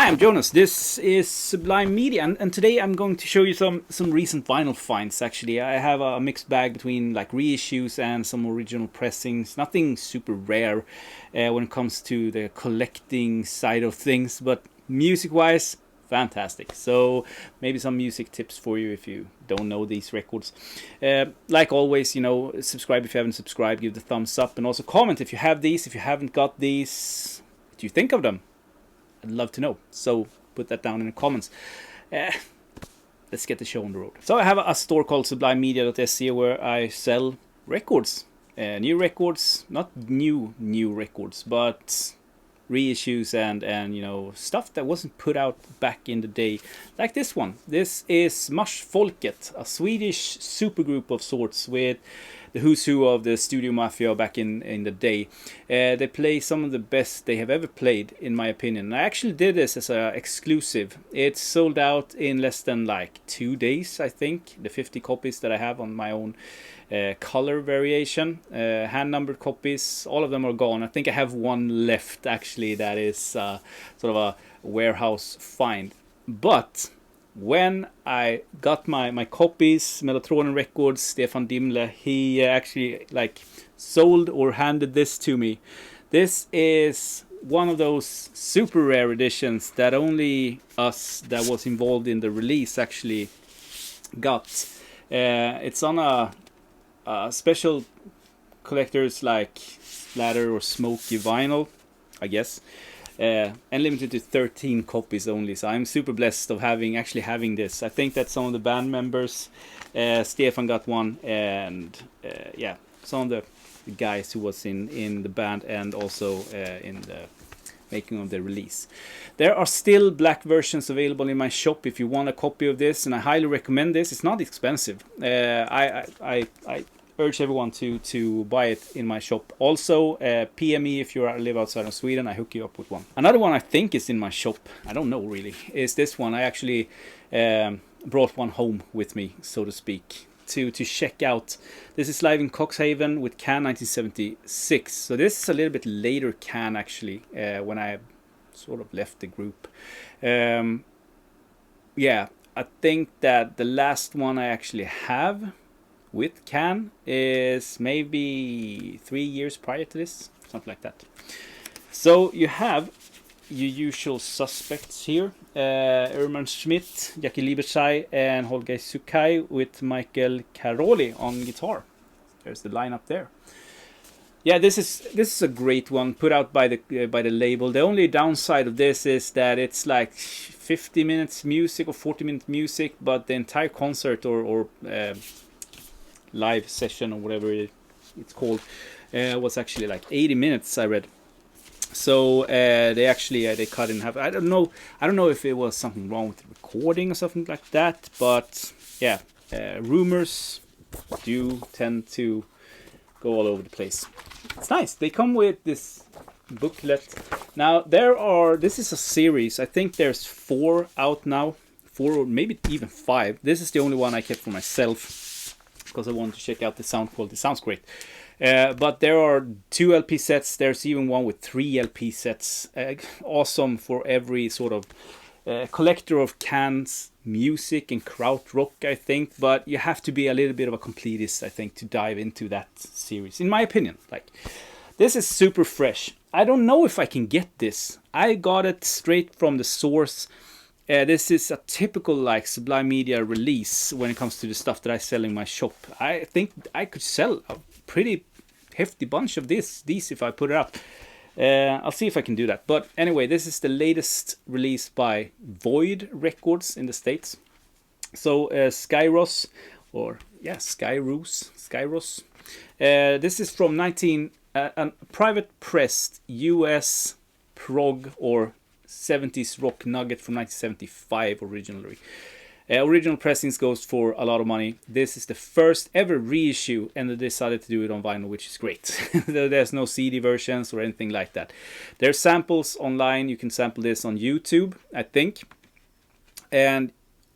Hi, I'm Jonas. This is Sublime Media, and today I'm going to show you some recent vinyl finds. Actually, I have a mixed bag between like reissues and some original pressings. Nothing super rare when it comes to the collecting side of things, but music-wise, fantastic. So maybe some music tips for you if you don't know these records. Like always, you know, subscribe if you haven't subscribed, give the thumbs up, and also comment if you have these. If you haven't got these, what do you think of them? I'd love to know. So put that down in the comments. Let's get the show on the road. So I have a store called sublimemedia.se where I sell records. New records, not new records, but reissues and you know, stuff that wasn't put out back in the day, like this one. This is Mush Folket, a Swedish supergroup of sorts with the who's who of the studio mafia back in the day. They play some of the best they have ever played, in my opinion. I actually did this as an exclusive. It's sold out in less than like 2 days, I think. The 50 copies that I have on my own color variation, hand numbered copies, all of them are gone. I think I have one left actually that is sort of a warehouse find. But when I got my copies, Mellotronen Records, Stefan Dimle, he actually like sold or handed this to me. This is one of those super rare editions that only us that was involved in the release actually got. It's on a special collector's like splatter or smoky vinyl, I guess. And limited to 13 copies only, so I'm super blessed of actually having this. I think that some of the band members, Stefan got one, and yeah, some of the guys who was in the band and also in the making of the release. There are still black versions available in my shop if you want a copy of this, and I highly recommend this. It's not expensive. I urge everyone to buy it in my shop. Also, PM me if you live outside of Sweden. I hook you up with one. Another one I think is in my shop, I don't know really, is this one. I actually brought one home with me, so to speak, to check out. This is live in Coxhaven with Can 1976. So this is a little bit later Can actually, when I sort of left the group. Yeah, I think that the last one I actually have with Can is maybe 3 years prior to this, something like that. So you have your usual suspects here: Herman Schmidt, Jackie Liebershai, and Holger Sukai with Michael Caroli on guitar. There's the lineup there. Yeah, this is a great one put out by the label. The only downside of this is that it's like 50 minutes music or 40 minutes music, but the entire concert or live session or whatever it's called was actually like 80 minutes, I read. So they cut in half. I don't know if it was something wrong with the recording or something like that, but yeah, rumors do tend to go all over the place. It's nice. They come with this booklet. Now this is a series. I think there's 4 out now, 4 or maybe even 5. This is the only one I kept for myself, because I wanted to check out the sound quality. It sounds great. But there are 2 LP sets. There's even one with 3 LP sets. Awesome for every sort of collector of Can's music and krautrock, I think. But you have to be a little bit of a completist, I think, to dive into that series, in my opinion. Like, this is super fresh. I don't know if I can get this. I got it straight from the source. This is a typical like Sublime Media release when it comes to the stuff that I sell in my shop. I think I could sell a pretty hefty bunch of these if I put it up. I'll see if I can do that. But anyway, this is the latest release by Void Records in the States. So Skyros, or yeah, Skyros. This is from a private pressed US prog or 70s rock nugget from 1975 originally. Original pressings goes for a lot of money. This is the first ever reissue, and they decided to do it on vinyl, which is great. There's no CD versions or anything like that. There's samples online. You can sample this on YouTube, I think. And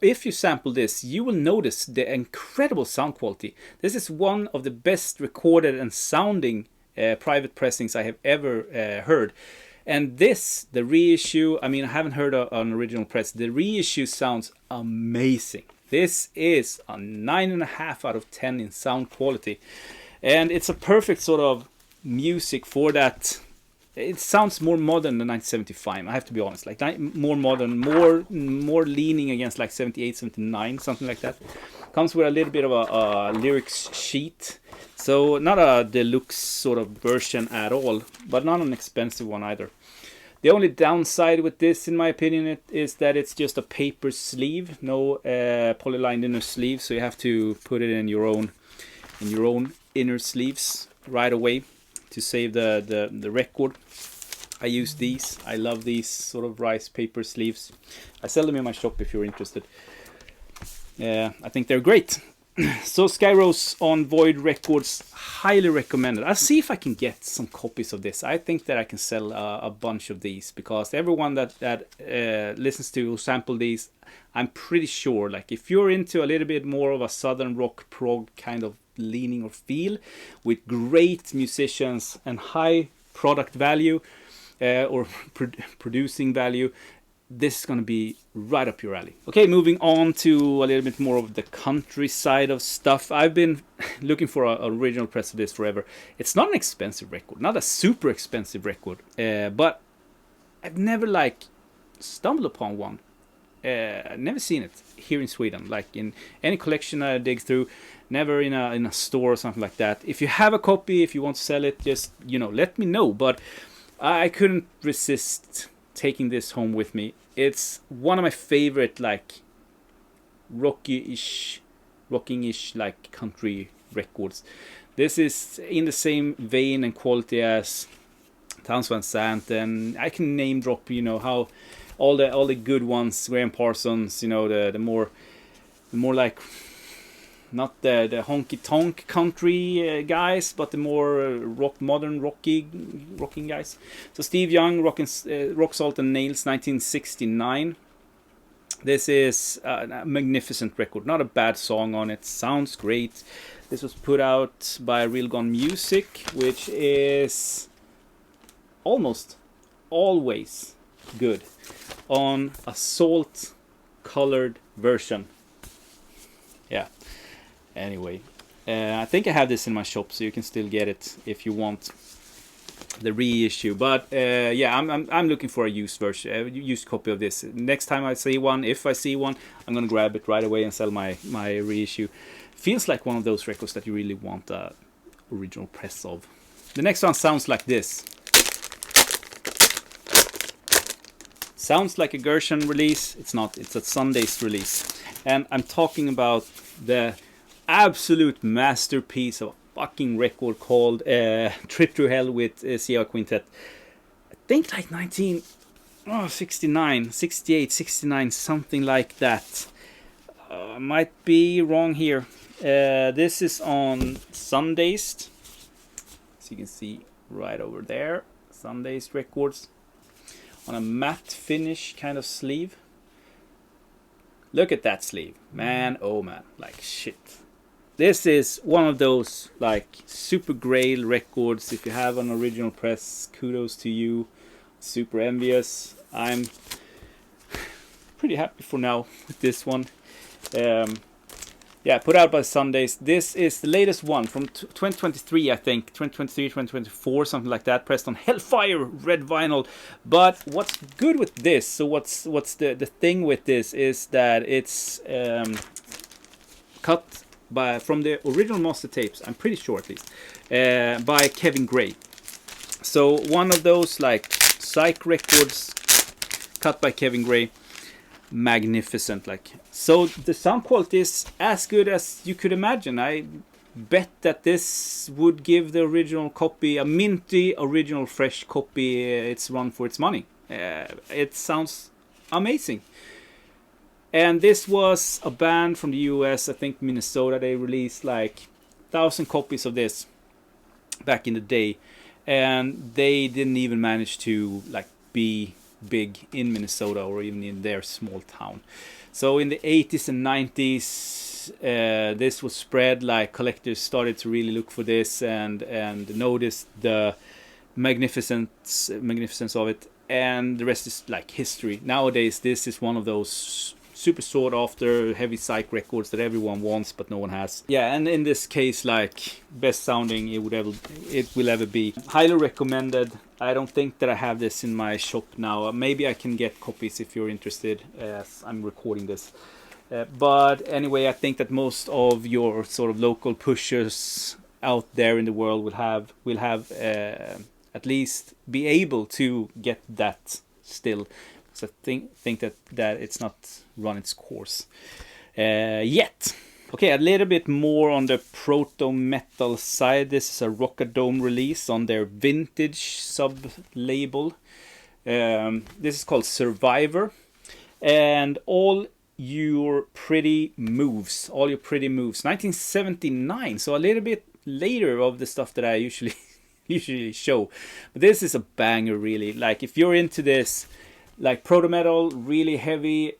if you sample this, you will notice the incredible sound quality. This is one of the best recorded and sounding private pressings I have ever heard. And this, the reissue, I mean, I haven't heard an original press. The reissue sounds amazing. This is a 9.5 out of 10 in sound quality. And it's a perfect sort of music for that. It sounds more modern than 1975, I have to be honest. Like more modern, more leaning against like 78, 79, something like that. Comes with a little bit of a lyrics sheet. So not a deluxe sort of version at all, but not an expensive one either. The only downside with this, in my opinion, is that it's just a paper sleeve, no polylined inner sleeve. So you have to put it in your own inner sleeves right away to save the record. I use these. I love these sort of rice paper sleeves. I sell them in my shop if you're interested. I think they're great. So Skyrose on Void Records, highly recommended. I'll see if I can get some copies of this. I think that I can sell a bunch of these, because everyone that listens to sample these, I'm pretty sure, like if you're into a little bit more of a southern rock prog kind of leaning or feel, with great musicians and high product value or producing value, this is going to be right up your alley. Okay, moving on to a little bit more of the country side of stuff. I've been looking for an original press of this forever. It's not an expensive record, not a super expensive record, but I've never like stumbled upon one. I've never seen it here in Sweden, like in any collection I dig through, never in a store or something like that. If you have a copy, if you want to sell it, just, you know, let me know. But I couldn't resist taking this home with me. It's one of my favorite, like, rocking-ish like country records. This is in the same vein and quality as Townes Van Zandt, and I can name drop, you know, how all the good ones, Graham Parsons, you know, the more like, not the honky tonk country guys, but the more modern rocking guys. So Steve Young, Rock Salt and Nails, 1969. This is a magnificent record. Not a bad song on it. Sounds great. This was put out by Real Gone Music, which is almost always good on a salt colored version. Yeah. Anyway, I think I have this in my shop, so you can still get it if you want the reissue. But yeah, I'm looking for a used version, a used copy of this. Next time I see one, if I see one, I'm gonna grab it right away and sell my reissue. Feels like one of those records that you really want a original press of. The next one sounds like this. Sounds like a Gershon release. It's not. It's a Sunday's release, and I'm talking about the absolute masterpiece of a fucking record called Trip Through Hell with Sierra Quintet. I think like 1969, 68, 69, something like that. Might be wrong here. This is on Sundays, so you can see right over there, Sundays Records, on a matte finish kind of sleeve. Look at that sleeve, man. Oh man, like shit. This is one of those like super grail records. If you have an original press, kudos to you. Super envious. I'm pretty happy for now with this one. Yeah, put out by Sundays. This is the latest one from 2023, I think. 2023, 2024, something like that. Pressed on Hellfire red vinyl. But what's good with this, so what's the thing with this is that it's cut from the original master tapes, I'm pretty sure at least, by Kevin Gray. So one of those like Psych records cut by Kevin Gray. Magnificent, like, so the sound quality is as good as you could imagine. I bet that this would give the original copy, a minty original fresh copy, its run for its money. It sounds amazing. And this was a band from the US, I think Minnesota. They released like 1,000 copies of this back in the day, and they didn't even manage to like be big in Minnesota or even in their small town. So in the 80s and 90s, this was spread, like collectors started to really look for this and noticed the magnificence of it, and the rest is like history. Nowadays, this is one of those super sought after heavy psych records that everyone wants but no one has. Yeah, and in this case, like best sounding it will ever be. Highly recommended. I don't think that I have this in my shop now. Maybe I can get copies if you're interested, as I'm recording this. But anyway, I think that most of your sort of local pushers out there in the world will have at least be able to get that still. So I think that it's not run its course yet. Okay, a little bit more on the Proto-metal side. This is a rock.Hope release on their vintage sub-label. This is called Survivor. And all your pretty moves. 1979, so a little bit later of the stuff that I usually show. But this is a banger, really. Like, if you're into this, like proto-metal, really heavy,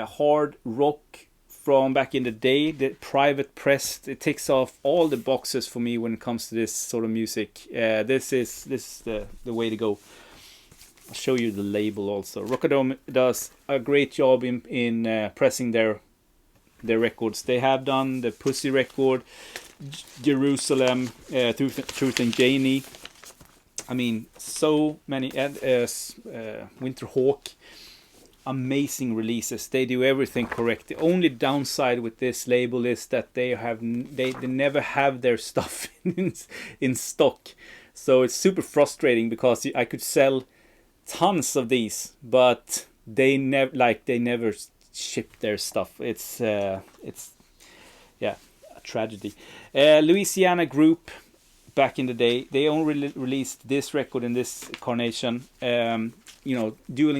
hard rock from back in the day, the private pressed, it ticks off all the boxes for me when it comes to this sort of music. This is the way to go. I'll show you the label also. rock.Hope does a great job in pressing their records. They have done the Pussy record, Jerusalem, Truth and Janie. I mean, so many, Winter Hawk, amazing releases. They do everything correct. The only downside with this label is that they never have their stuff in stock. So it's super frustrating because I could sell tons of these, but they never ship their stuff. It's a tragedy. Louisiana group. Back in the day, they only released this record in this incarnation. Dueling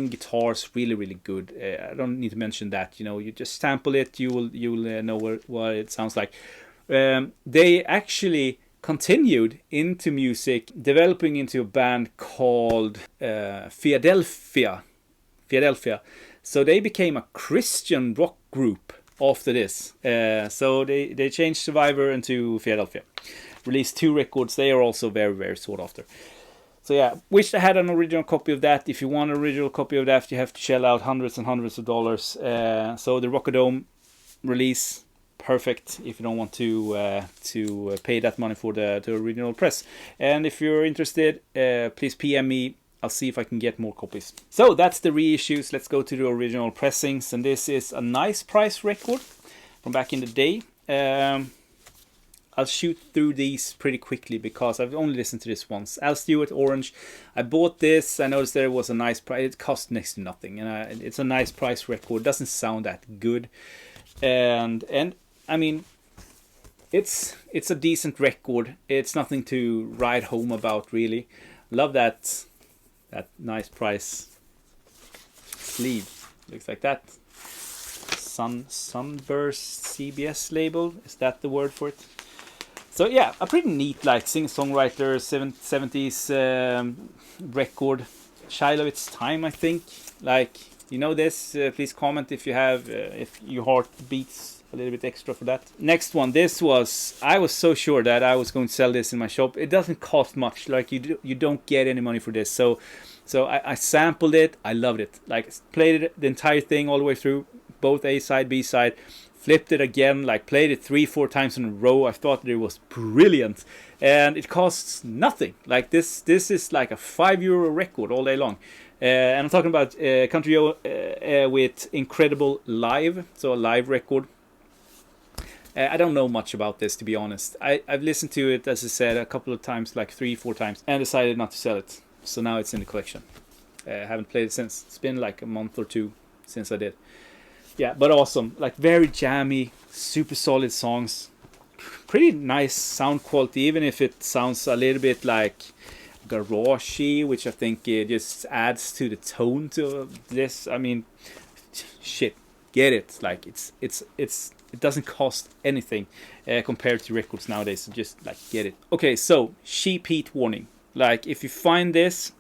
guitars, really good. I don't need to mention that. You just sample it, you'll know what it sounds like. They actually continued into music, developing into a band called Philadelphia. So they became a Christian rock group after this. So they changed Survivor into Philadelphia. Released 2 records. They are also very sought after. So yeah, wish I had an original copy of that. If you want an original copy of that, you have to shell out hundreds and hundreds of dollars. So the rock.Hope release, perfect if you don't want to pay that money for the original press. And if you're interested, please PM me. I'll see if I can get more copies. So that's the reissues. Let's go to the original pressings. And this is a nice price record from back in the day. I'll shoot through these pretty quickly because I've only listened to this once. Al Stewart, Orange. I bought this. I noticed there was a nice price. It cost next to nothing, and it's a nice price record. It doesn't sound that good, and I mean, it's a decent record. It's nothing to write home about, really. Love that nice price sleeve. Looks like that. Sunburst CBS label. Is that the word for it? So yeah, a pretty neat like singer-songwriter 70s record, child of its time, I think. Like, this, please comment if you have, if your heart beats a little bit extra for that. Next one, I was so sure that I was going to sell this in my shop. It doesn't cost much, like you don't get any money for this. So I sampled it, I loved it. Like, played it the entire thing all the way through, both A side, B side. Flipped it again, like played it 3-4 times in a row. I thought it was brilliant, and it costs nothing. Like this is like a €5 record all day long. And I'm talking about Country with Incredible Live, so a live record. I don't know much about this, to be honest. I've listened to it, as I said, a couple of times, like 3-4 times, and decided not to sell it. So now it's in the collection. I haven't played it since. It's been like a month or 2 since I did. Yeah, but awesome. Like, very jammy, super solid songs. Pretty nice sound quality, even if it sounds a little bit like garagey, which I think just adds to the tone to this. I mean, shit, get it. Like, it doesn't cost anything compared to records nowadays. So just like get it. Okay, so sheep heat warning. Like, if you find this,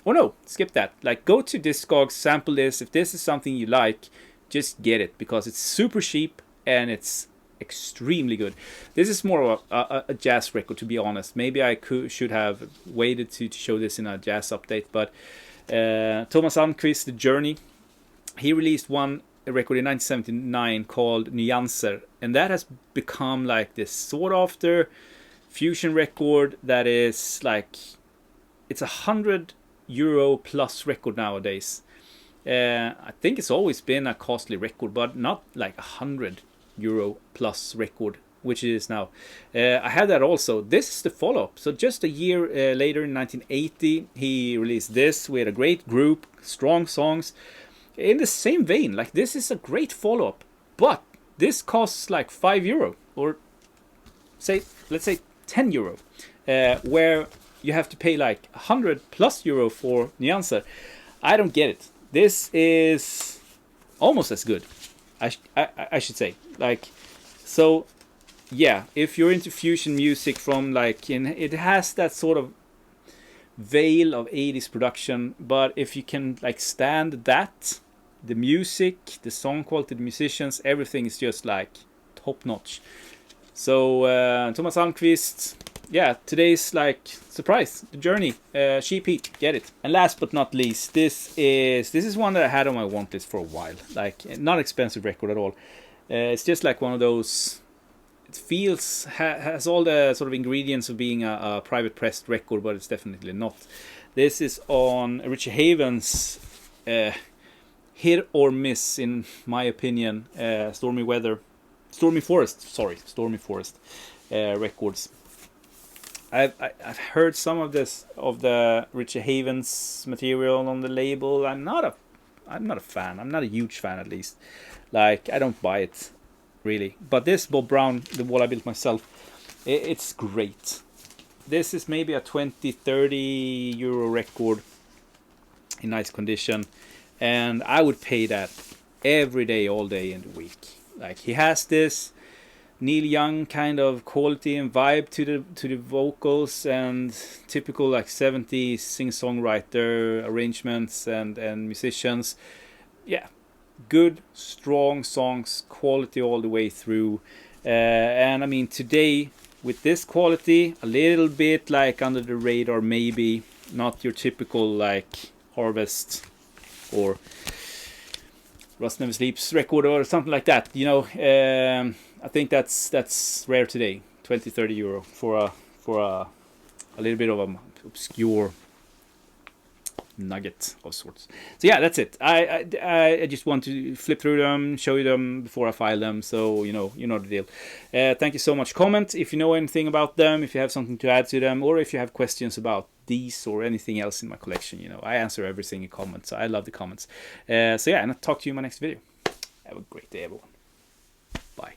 oh no, skip that. Like, go to Discogs, sample this. If this is something you like, just get it, because it's super cheap and it's extremely good. This is more of a jazz record, to be honest. Maybe I should have waited to show this in a jazz update, but Thomas Almqvist, The Journey, he released a record in 1979 called Nyanser, and that has become like this sought after fusion record that is like, it's €100 plus record nowadays. I think it's always been a costly record, but not like €100 plus record, which it is now. I had that also. This is the follow-up. So just a year later, in 1980, he released this with a great group, strong songs, in the same vein. Like, this is a great follow-up, but this costs like €5, or let's say €10, where you have to pay like €100 plus for Nyanser. I don't get it. This is almost as good, I should say. Like, so yeah, if you're into fusion music from like, it has that sort of veil of 80s production, but if you can like stand that, the music, the song quality, the musicians, everything is just like top notch. So Thomas Almqvist, yeah, today's like surprise, The Journey, Sheep Heat, get it. And last but not least, this is one that I had on my want list for a while. Like, not expensive record at all. It's just like one of those. It feels has all the sort of ingredients of being a private pressed record, but it's definitely not. This is on Richie Havens' hit or miss, in my opinion, Stormy Forest records. I've heard some of the Richie Havens material on the label. I'm not a fan. I'm not a huge fan, at least. Like, I don't buy it really. But this Bob Brown, The Wall I Built Myself, it's great. This is maybe a 20-30 euro record in nice condition, and I would pay that every day, all day in the week. Like, he has this Neil Young kind of quality and vibe to the vocals, and typical like 70s singer-songwriter arrangements and musicians. Yeah, good, strong songs, quality all the way through. And I mean, today with this quality, a little bit like under the radar, maybe not your typical like Harvest or Rust Never Sleeps record or something like that, you know. I think that's rare today. 20-30 euro for a little bit of an obscure nugget of sorts. So yeah, that's it. I just want to flip through them, show you them before I file them, so you know the deal. Thank you so much. Comment if you know anything about them, if you have something to add to them, or if you have questions about these or anything else in my collection. You know, I answer every single comment, so I love the comments. So yeah, and I'll talk to you in my next video. Have a great day, everyone. Bye.